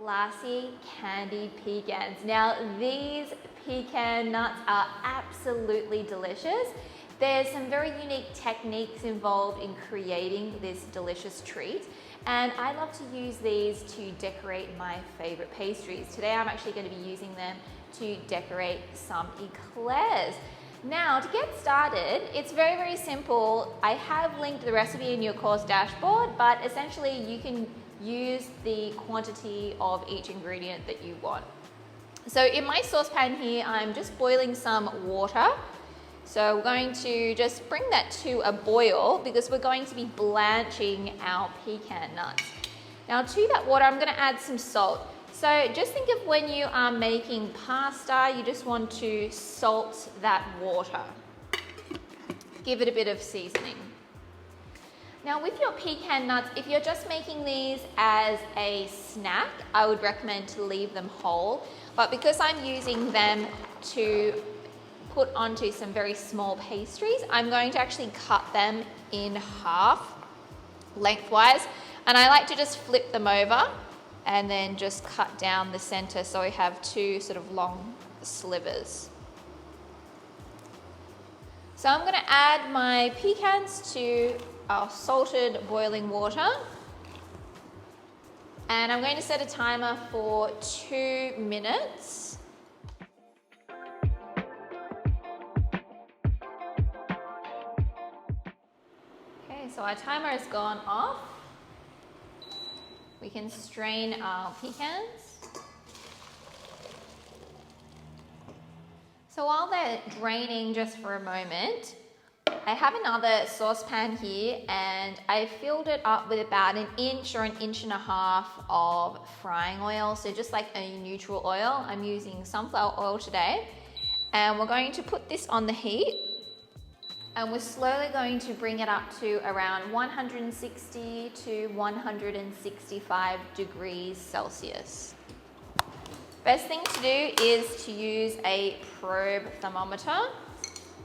Glassy candied pecans. Now these pecan nuts are absolutely delicious. There's some very unique techniques involved in creating this delicious treat, and I love to use these to decorate my favorite pastries. Today I'm actually going to be using them to decorate some eclairs. Now to get started, it's very, very simple. I have linked the recipe in your course dashboard, but essentially you can use the quantity of each ingredient that you want. So in my saucepan here, I'm just boiling some water. So we're going to just bring that to a boil because we're going to be blanching our pecan nuts. Now to that water, I'm going to add some salt. So just think of when you are making pasta, you just want to salt that water. Give it a bit of seasoning. Now with your pecan nuts, if you're just making these as a snack, I would recommend to leave them whole. But because I'm using them to put onto some very small pastries, I'm going to actually cut them in half lengthwise. And I like to just flip them over and then just cut down the center so we have two sort of long slivers. So I'm going to add my pecans to our salted boiling water, and I'm going to set a timer for 2 minutes. Okay, so our timer has gone off. We can strain our pecans. So while they're draining just for a moment, I have another saucepan here and I filled it up with about 1 inch or 1.5 inches of frying oil. So just like a neutral oil, I'm using sunflower oil today. And we're going to put this on the heat. And we're slowly going to bring it up to around 160 to 165 degrees Celsius. Best thing to do is to use a probe thermometer.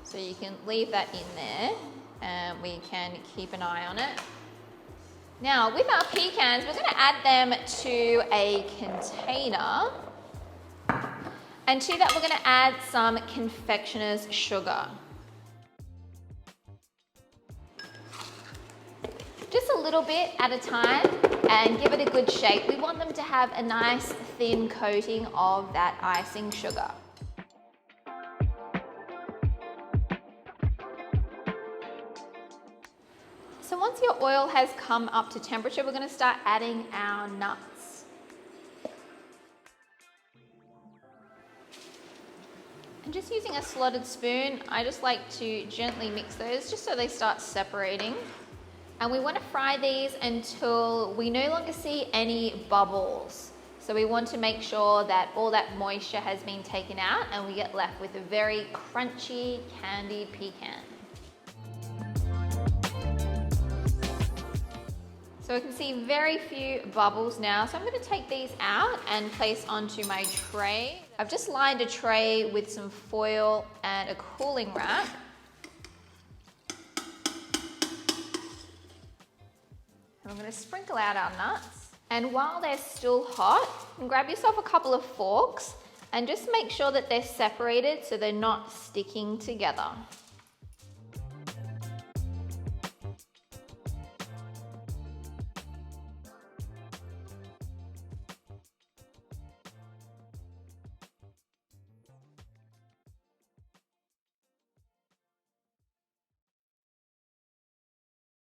So you can leave that in there and we can keep an eye on it. Now with our pecans, we're going to add them to a container. And to that we're going to add some confectioner's sugar. Just a little bit at a time and give it a good shake. We want them to have a nice thin coating of that icing sugar. So once your oil has come up to temperature, we're going to start adding our nuts. And just using a slotted spoon, I just like to gently mix those just so they start separating. And we want to fry these until we no longer see any bubbles. So we want to make sure that all that moisture has been taken out and we get left with a very crunchy candied pecan. So we can see very few bubbles now. So I'm going to take these out and place onto my tray. I've just lined a tray with some foil and a cooling rack. And I'm going to sprinkle out our nuts. And while they're still hot, you can grab yourself a couple of forks and just make sure that they're separated so they're not sticking together.